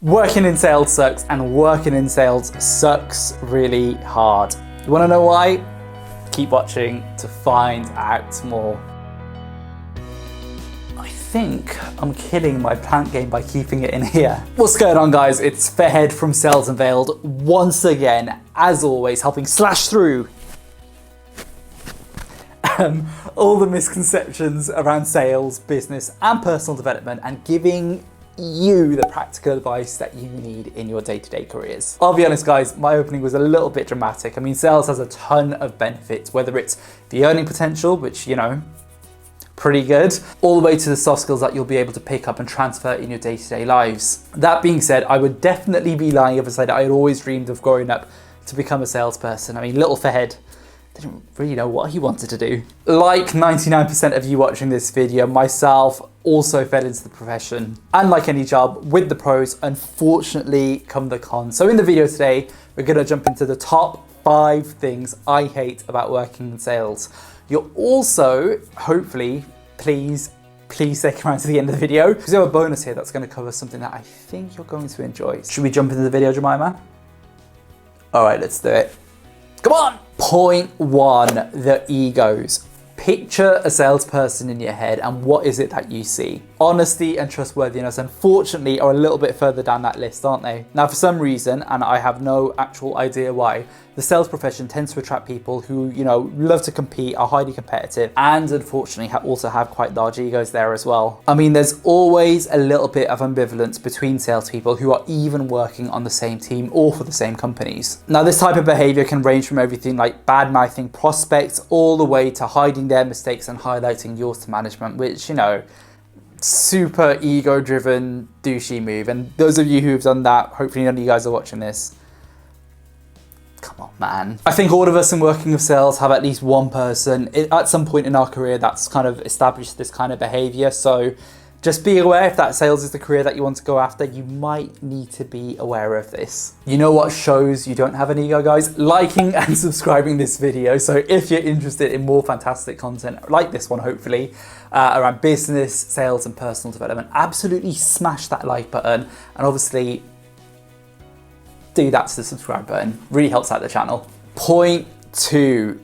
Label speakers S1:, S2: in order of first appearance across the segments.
S1: Working in sales sucks, and working in sales sucks really hard. You wanna know why? Keep watching to find out more. I think I'm killing my plant game by keeping it in here. What's going on, guys? It's Fairhead from Sales Unveiled once again, as always, helping slash through all the misconceptions around sales, business, and personal development, and giving you the practical advice that you need in your day-to-day careers. I'll be honest, guys, my opening was a little bit dramatic. I mean, sales has a ton of benefits, whether it's the earning potential, which, you know, pretty good, all the way to the soft skills that you'll be able to pick up and transfer in your day-to-day lives. That being said, I would definitely be lying if I said I had always dreamed of growing up to become a salesperson. I mean, little Fairhead didn't really know what he wanted to do. Like 99% of you watching this video, myself also fell into the profession. And like any job, with the pros, unfortunately come the cons. So in the video today, we're gonna jump into the top 5 things I hate about working in sales. You'll also, hopefully, please stick around to the end of the video, because we have a bonus here that's gonna cover something that I think you're going to enjoy. Should we jump into the video, Jemima? All right, let's do it. Come on! Point 1, the egos. Picture a salesperson in your head, and what is it that you see? Honesty and trustworthiness, unfortunately, are a little bit further down that list, aren't they? Now, for some reason, and I have no actual idea why, the sales profession tends to attract people who, you know, love to compete, are highly competitive, and unfortunately also have quite large egos there as well. I mean, there's always a little bit of ambivalence between salespeople who are even working on the same team or for the same companies. Now, this type of behavior can range from everything like bad-mouthing prospects all the way to hiding their mistakes and highlighting yours to management, which, you know, super ego-driven, douchey move. And those of you who have done that, hopefully none of you guys are watching this. Come on, man. I think all of us in working with sales have at least one person at some point in our career that's kind of established this kind of behavior. So just be aware, if that sales is the career that you want to go after, you might need to be aware of this. You know what shows you don't have an ego, guys? Liking and subscribing this video. So if you're interested in more fantastic content like this one, hopefully, around business, sales, and personal development, absolutely smash that like button. And obviously, do that to the subscribe button. Really helps out the channel. Point 2.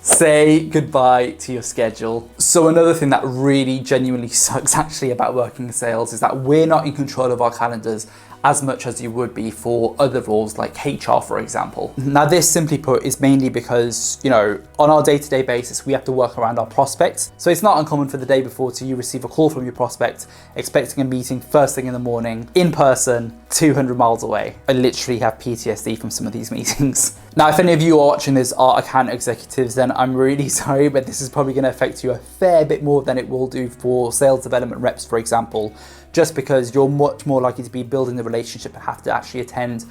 S1: Say goodbye to your schedule. So another thing that really genuinely sucks actually about working in sales is that we're not in control of our calendars as much as you would be for other roles like HR, for example. Now, this, simply put, is mainly because, you know, on our day-to-day basis, we have to work around our prospects. So it's not uncommon for the day before to you receive a call from your prospect expecting a meeting first thing in the morning, in person, 200 miles away. I literally have PTSD from some of these meetings. Now, if any of you are watching this are account executives, then I'm really sorry, but this is probably going to affect you a fair bit more than it will do for sales development reps, for example, just because you're much more likely to be building the relationship and have to actually attend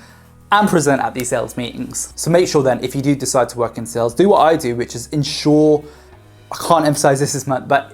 S1: and present at these sales meetings. So make sure then, if you do decide to work in sales, do what I do, which is ensure, I can't emphasize this as much, but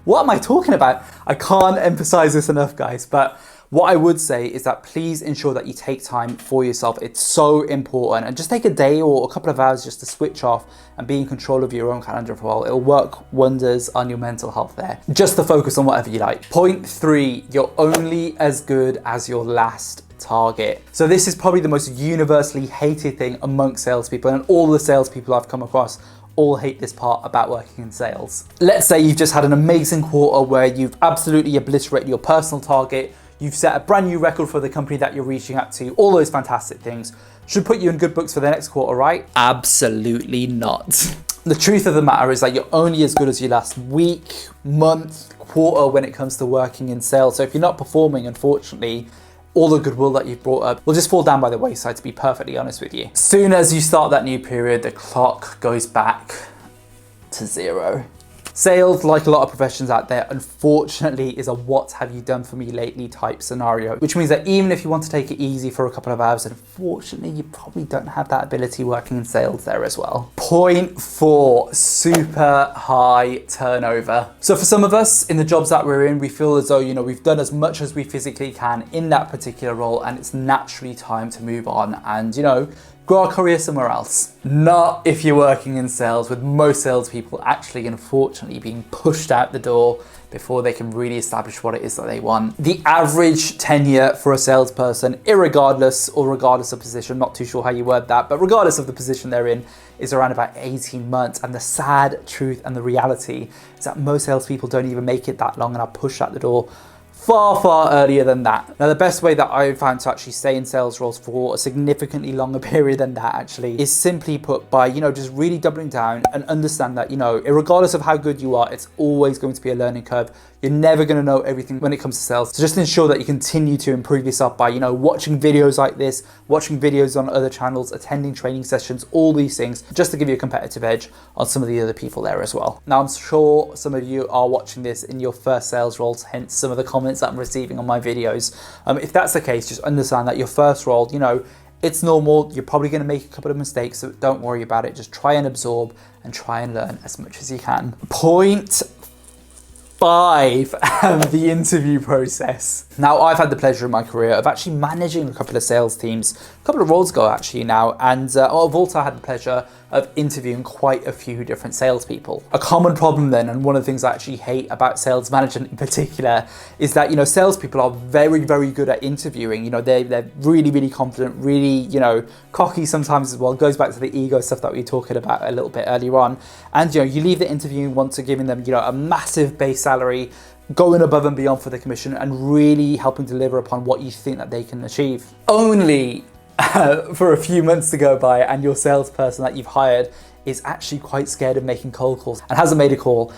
S1: what am I talking about? I can't emphasize this enough, guys, but what I would say is that please ensure that you take time for yourself. It's so important. And just take a day or a couple of hours just to switch off and be in control of your own calendar for a while. It'll work wonders on your mental health there. Just to focus on whatever you like. Point 3, you're only as good as your last target. So this is probably the most universally hated thing amongst salespeople, and all the salespeople I've come across all hate this part about working in sales. Let's say you've just had an amazing quarter where you've absolutely obliterated your personal target. You've set a brand new record for the company that you're reaching out to. All those fantastic things should put you in good books for the next quarter, right? Absolutely not. The truth of the matter is that you're only as good as your last week, month, quarter when it comes to working in sales. So if you're not performing, unfortunately, all the goodwill that you've brought up will just fall down by the wayside, to be perfectly honest with you. As soon as you start that new period, the clock goes back to 0. Sales, like a lot of professions out there, unfortunately is a what have you done for me lately type scenario, which means that even if you want to take it easy for a couple of hours, unfortunately you probably don't have that ability working in sales there as well. Point 4, super high turnover. So for some of us in the jobs that we're in, we feel as though, you know, we've done as much as we physically can in that particular role, and it's naturally time to move on and, you know, grow a career somewhere else. Not if you're working in sales, with most salespeople actually unfortunately being pushed out the door before they can really establish what it is that they want. The average tenure for a salesperson, regardless of position, not too sure how you word that, but regardless of the position they're in, is around about 18 months. And the sad truth and the reality is that most salespeople don't even make it that long and are pushed out the door far earlier than that. Now, the best way that I've found to actually stay in sales roles for a significantly longer period than that actually is simply put by, just really doubling down and understand that, regardless of how good you are, it's always going to be a learning curve. You're never going to know everything when it comes to sales. So just ensure that you continue to improve yourself by, watching videos like this, watching videos on other channels, attending training sessions, all these things, just to give you a competitive edge on some of the other people there as well. Now, I'm sure some of you are watching this in your first sales roles, hence some of the comments that I'm receiving on my videos. If that's the case, just understand that your first role, it's normal. You're probably going to make a couple of mistakes, so don't worry about it. Just try and absorb and try and learn as much as you can. Point 5, the interview process. Now, I've had the pleasure in my career of actually managing a couple of sales teams, a couple of roles ago actually now, and I've also had the pleasure of interviewing quite a few different salespeople. A common problem then, and one of the things I actually hate about sales management in particular, is that, salespeople are very good at interviewing. They're really confident, really, cocky sometimes as well. It goes back to the ego stuff that we were talking about a little bit earlier on. And, you leave the interview once to giving them, a massive base salary, going above and beyond for the commission and really helping deliver upon what you think that they can achieve. Only for a few months to go by and your salesperson that you've hired is actually quite scared of making cold calls and hasn't made a call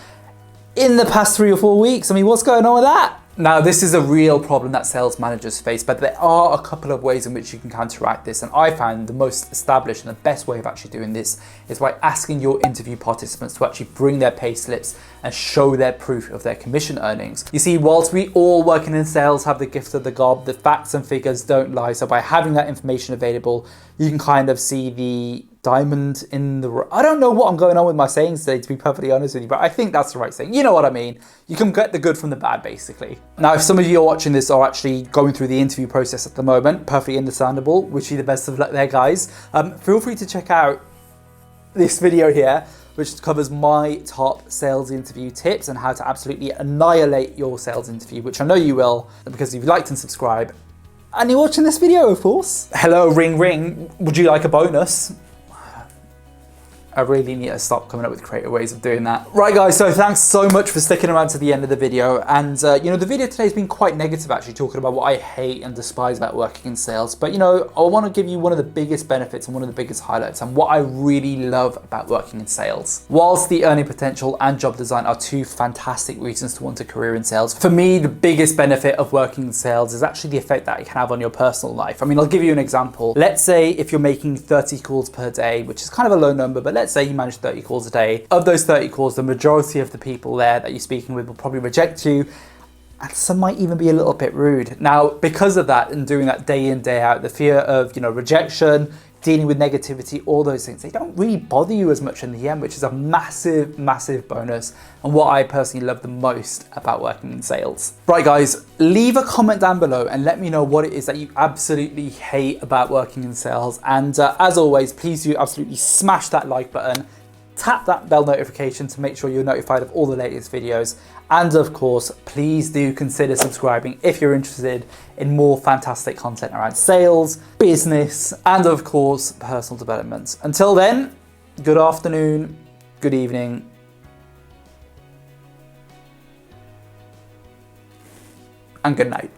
S1: in the past 3 or 4 weeks. I mean, what's going on with that? Now, this is a real problem that sales managers face, but there are a couple of ways in which you can counteract this. And I found the most established and the best way of actually doing this is by asking your interview participants to actually bring their pay slips and show their proof of their commission earnings. You see, whilst we all working in sales have the gift of the gab, the facts and figures don't lie. So by having that information available, you can kind of see the diamond in the... I don't know what I'm going on with my sayings today, to be perfectly honest with you, but I think that's the right saying. You know what I mean? You can get the good from the bad, basically. Now, if some of you are watching this are actually going through the interview process at the moment, perfectly understandable. Wish you the best of luck there, guys. Feel free to check out this video here, which covers my top sales interview tips and how to absolutely annihilate your sales interview, which I know you will, because you've liked and subscribed. And you're watching this video, of course. Hello, ring ring. Would you like a bonus? I really need to stop coming up with creative ways of doing that. Right, guys, so thanks so much for sticking around to the end of the video. And, the video today has been quite negative, actually, talking about what I hate and despise about working in sales. But, I want to give you one of the biggest benefits and one of the biggest highlights and what I really love about working in sales. Whilst the earning potential and job design are two fantastic reasons to want a career in sales, for me, the biggest benefit of working in sales is actually the effect that it can have on your personal life. I mean, I'll give you an example. Let's say if you're making 30 calls per day, which is kind of a low number, but let's say you manage 30 calls a day. Of those 30 calls, the majority of the people there that you're speaking with will probably reject you, and some might even be a little bit rude. Now, because of that and doing that day in, day out, the fear of, rejection, dealing with negativity, all those things, they don't really bother you as much in the end, which is a massive bonus and what I personally love the most about working in sales. Right, guys, leave a comment down below and let me know what it is that you absolutely hate about working in sales. And as always, please do absolutely smash that like button, tap that bell notification to make sure you're notified of all the latest videos. And of course, please do consider subscribing if you're interested in more fantastic content around sales, business, and of course, personal development. Until then, good afternoon, good evening, and good night.